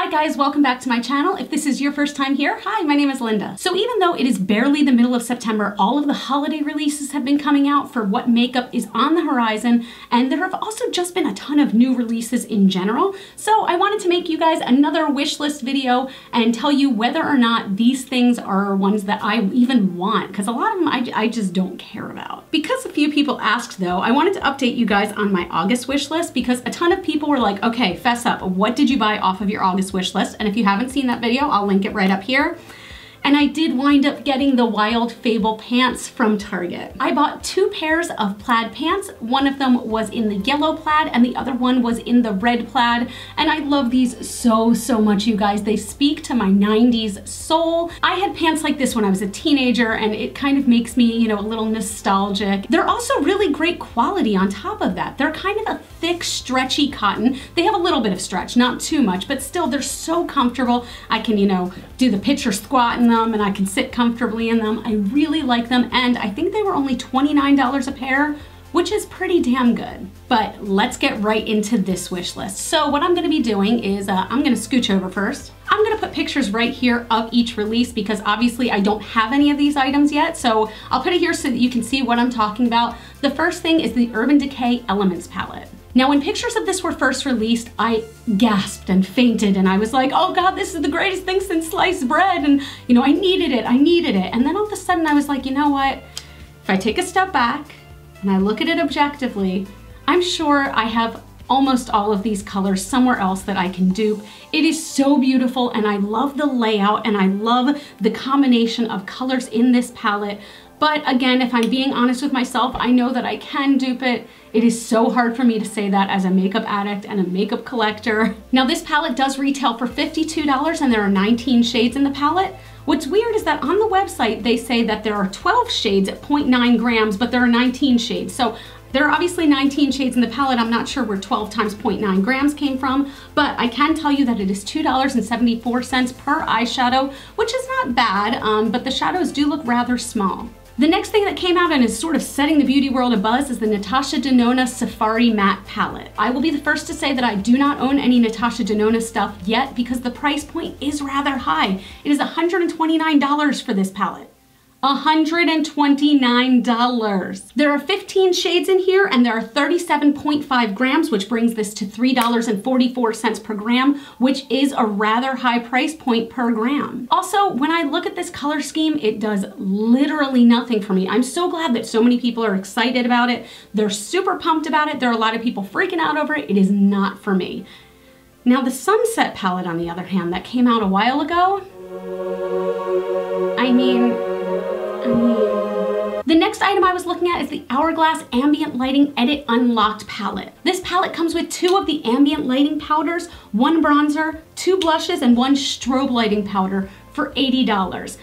Hi guys, welcome back to my channel. If this is your first time here, hi, my name is Linda. So even though it is barely the middle of September, all of the holiday releases have been coming out for what makeup is on the horizon, and there have also just been a ton of new releases in general. So I wanted to make you guys another wish list video and tell you whether or not these things are ones that I even want, because a lot of them I just don't care about. Because a few people asked though, I wanted to update you guys on my August wish list, because a ton of people were like, okay, fess up, what did you buy off of your August wish list? And if you haven't seen that video, I'll link it right up here. And I did wind up getting the Wild Fable pants from Target. I bought 2 pairs of plaid pants. One of them was in the yellow plaid and the other one was in the red plaid. And I love these so much, you guys. They speak to my 90s soul. I had pants like this when I was a teenager and it kind of makes me, you know, a little nostalgic. They're also really great quality on top of that. They're kind of a thick, stretchy cotton. They have a little bit of stretch, not too much, but still they're so comfortable. I can, you know, do the pitcher squat in them and I can sit comfortably in them. I really like them, and I think they were only $29 a pair, which is pretty damn good. But let's get right into this wish list. So what I'm gonna be doing is I'm gonna scooch over first. I'm gonna put pictures right here of each release because obviously I don't have any of these items yet, so I'll put it here so that you can see what I'm talking about. The first thing is the Urban Decay Elements palette. Now, when pictures of this were first released, I gasped and fainted and I was like, oh God, this is the greatest thing since sliced bread. And you know, I needed it. And then all of a sudden I was like, you know what? If I take a step back and I look at it objectively, I'm sure I have almost all of these colors somewhere else that I can dupe. It is so beautiful and I love the layout and I love the combination of colors in this palette. But again, if I'm being honest with myself, I know that I can dupe it. It is so hard for me to say that as a makeup addict and a makeup collector. Now this palette does retail for $52 and there are 19 shades in the palette. What's weird is that on the website, they say that there are 12 shades at 0.9 grams, but there are 19 shades. So there are obviously 19 shades in the palette. I'm not sure where 12 times 0.9 grams came from, but I can tell you that it is $2.74 per eyeshadow, which is not bad, but the shadows do look rather small. The next thing that came out and is sort of setting the beauty world abuzz is the Natasha Denona Safari Matte Palette. I will be the first to say that I do not own any Natasha Denona stuff yet because the price point is rather high. It is $129 for this palette. $129. There are 15 shades in here and there are 37.5 grams, which brings this to $3.44 per gram, which is a rather high price point per gram. Also, when I look at this color scheme, it does literally nothing for me. I'm so glad that so many people are excited about it. They're super pumped about it. There are a lot of people freaking out over it. It is not for me. Now the Sunset palette, on the other hand, that came out a while ago, I mean, the next item I was looking at is the Hourglass Ambient Lighting Edit Unlocked palette. This palette comes with 2 of the ambient lighting powders, 1 bronzer, 2 blushes, and 1 strobe lighting powder for $80.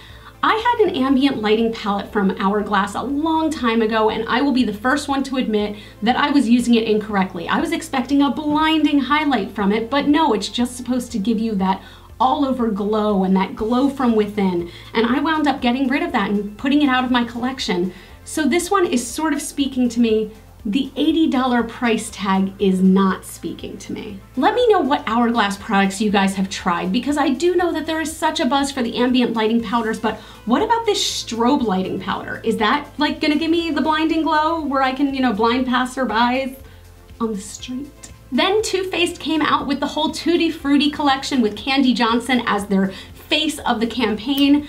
I had an ambient lighting palette from Hourglass a long time ago, and I will be the first one to admit that I was using it incorrectly. I was expecting a blinding highlight from it, but no, it's just supposed to give you that all over glow and that glow from within. And I wound up getting rid of that and putting it out of my collection. So this one is sort of speaking to me. The $80 price tag is not speaking to me. Let me know what Hourglass products you guys have tried, because I do know that there is such a buzz for the ambient lighting powders, but what about this strobe lighting powder? Is that like gonna give me the blinding glow where I can, you know, blind passerbys on the street? Then Too Faced came out with the whole Tutti Frutti collection with Candy Johnson as their face of the campaign.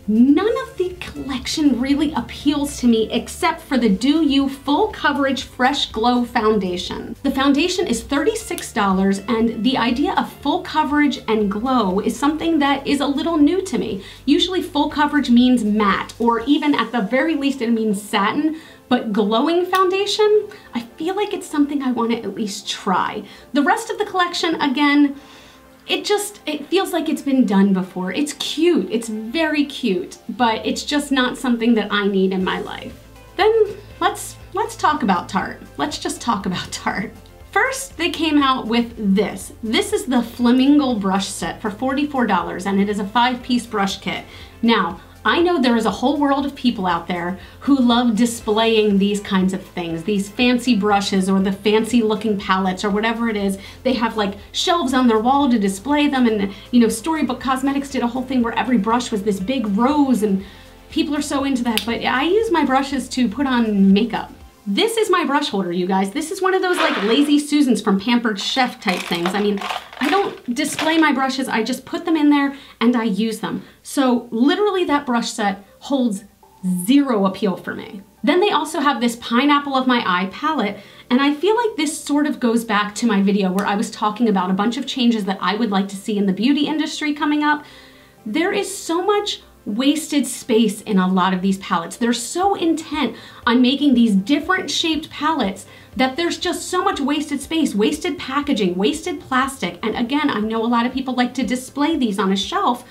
None of the collection really appeals to me except for the Do You Full Coverage Fresh Glow Foundation. The foundation is $36 and the idea of full coverage and glow is something that is a little new to me. Usually full coverage means matte, or even at the very least it means satin. But glowing foundation, I feel like it's something I want to at least try. The rest of the collection, again, it feels like it's been done before. It's cute, it's very cute, but it's just not something that I need in my life. Then let's talk about Tarte. Let's just talk about Tarte. First, they came out with this. This is the Flamingo brush set for $44, and it is a 5-piece brush kit. Now, I know there is a whole world of people out there who love displaying these kinds of things, these fancy brushes or the fancy looking palettes or whatever it is. They have like shelves on their wall to display them, and you know, Storybook Cosmetics did a whole thing where every brush was this big rose, and people are so into that. But I use my brushes to put on makeup. This is my brush holder, you guys. This is one of those like Lazy Susans from Pampered Chef type things. I mean, I don't display my brushes, I just put them in there and I use them. So literally that brush set holds zero appeal for me. Then they also have this Pineapple of My Eye palette, and I feel like this sort of goes back to my video where I was talking about a bunch of changes that I would like to see in the beauty industry coming up. There is so much wasted space in a lot of these palettes. They're so intent on making these different shaped palettes that there's just so much wasted space, wasted packaging, wasted plastic. And again, I know a lot of people like to display these on a shelf,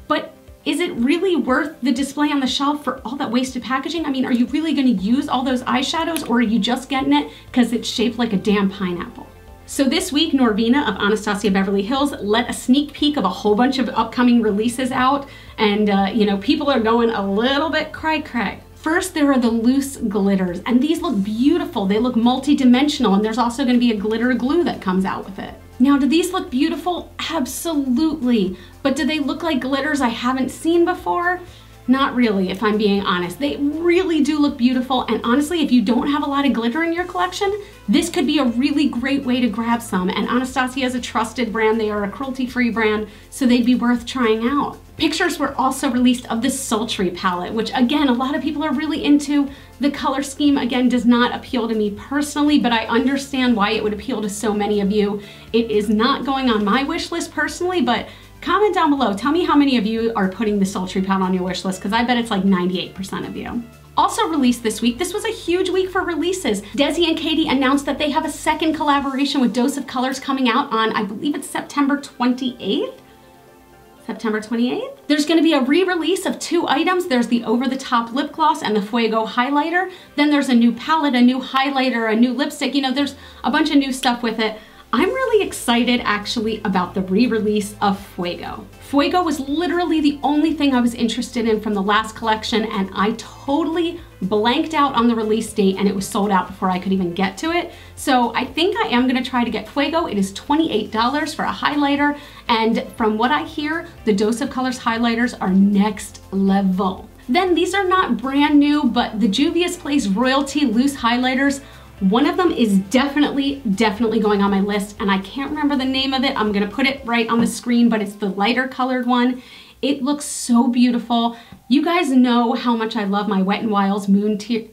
but is it really worth the display on the shelf for all that wasted packaging? I mean, are you really gonna use all those eyeshadows, or are you just getting it because it's shaped like a damn pineapple? So this week, Norvina of Anastasia Beverly Hills let a sneak peek of a whole bunch of upcoming releases out, and you know, people are going a little bit cray-cray. First, there are the loose glitters, and these look beautiful. They look multi-dimensional, and there's also gonna be a glitter glue that comes out with it. Now, do these look beautiful? Absolutely. But do they look like glitters I haven't seen before? Not really, if I'm being honest. They really do look beautiful, and honestly, if you don't have a lot of glitter in your collection, this could be a really great way to grab some. And Anastasia is a trusted brand. They are a cruelty-free brand, so they'd be worth trying out. Pictures were also released of the Sultry palette, which again, a lot of people are really into. The color scheme, again, does not appeal to me personally, but I understand why it would appeal to so many of you. It is not going on my wish list personally, but comment down below. Tell me how many of you are putting the Sultry palette on your wish list, because I bet it's like 98% of you. Also released this week, this was a huge week for releases. Desi and Katie announced that they have a second collaboration with Dose of Colors coming out on, I believe it's September 28th? September 28th? There's gonna be a re-release of 2 items. There's the over-the-top lip gloss and the Fuego highlighter. Then there's a new palette, a new highlighter, a new lipstick. You know, there's a bunch of new stuff with it. I'm really excited actually about the re-release of Fuego. Fuego was literally the only thing I was interested in from the last collection, and I totally blanked out on the release date and it was sold out before I could even get to it. So I think I am gonna try to get Fuego. It is $28 for a highlighter, and from what I hear, the Dose of Colors highlighters are next level. Then these are not brand new, but the Juvia's Place Royalty Loose Highlighters, one of them is definitely going on my list, and I can't remember the name of it. I'm gonna put it right on the screen, but it's the lighter colored one. It looks so beautiful. You guys know how much I love my Wet n Wild Moon Tears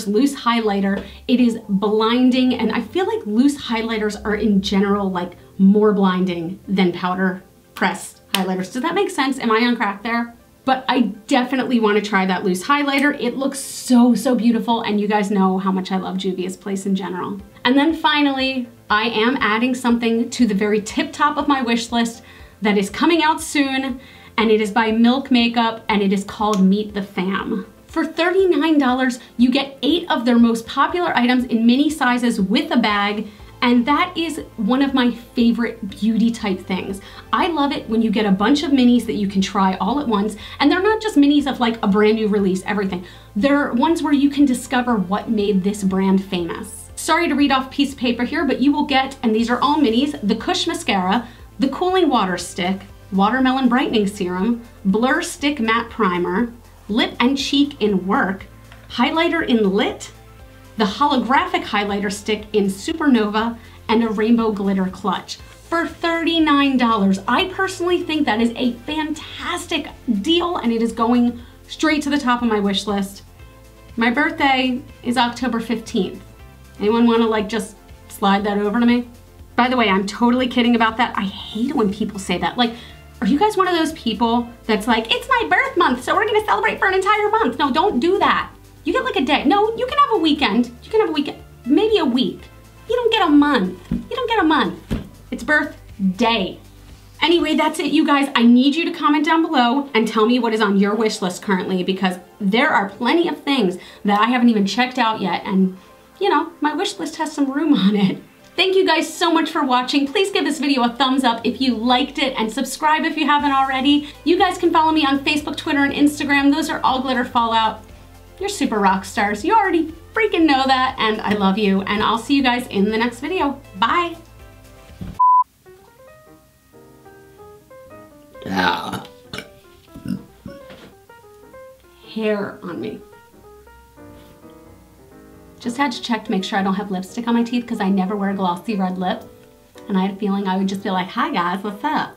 Loose Highlighter. It is blinding, and I feel like loose highlighters are in general like more blinding than powder pressed highlighters. Does that make sense? Am I on crack there? But I definitely want to try that loose highlighter. It looks so beautiful, and you guys know how much I love Juvia's Place in general. And then finally, I am adding something to the very tip top of my wish list that is coming out soon, and it is by Milk Makeup, and it is called Meet the Fam. For $39, you get 8 of their most popular items in mini sizes with a bag, and that is one of my favorite beauty type things. I love it when you get a bunch of minis that you can try all at once, and they're not just minis of like a brand new release, everything. They're ones where you can discover what made this brand famous. Sorry to read off a piece of paper here, but you will get, and these are all minis, the Kush Mascara, the Cooling Water Stick, Watermelon Brightening Serum, Blur Stick Matte Primer, Lip and Cheek in Work, Highlighter in Lit, the Holographic Highlighter Stick in Supernova, and a Rainbow Glitter Clutch for $39. I personally think that is a fantastic deal, and it is going straight to the top of my wish list. My birthday is October 15th. Anyone wanna like just slide that over to me? By the way, I'm totally kidding about that. I hate it when people say that. Like, are you guys one of those people that's like, it's my birth month, so we're gonna celebrate for an entire month? No, don't do that. You get like a day. No, you can have a weekend. You can have a weekend, maybe a week. You don't get a month. You don't get a month. It's birthday. Anyway, that's it, you guys. I need you to comment down below and tell me what is on your wish list currently, because there are plenty of things that I haven't even checked out yet. And you know, my wish list has some room on it. Thank you guys so much for watching. Please give this video a thumbs up if you liked it and subscribe if you haven't already. You guys can follow me on Facebook, Twitter, and Instagram. Those are all GlitterFallout. You're super rock stars. You already freaking know that, and I love you. And I'll see you guys in the next video. Bye. Yeah. Hair on me. Just had to check to make sure I don't have lipstick on my teeth because I never wear a glossy red lip. And I had a feeling I would just be like, hi guys, what's up?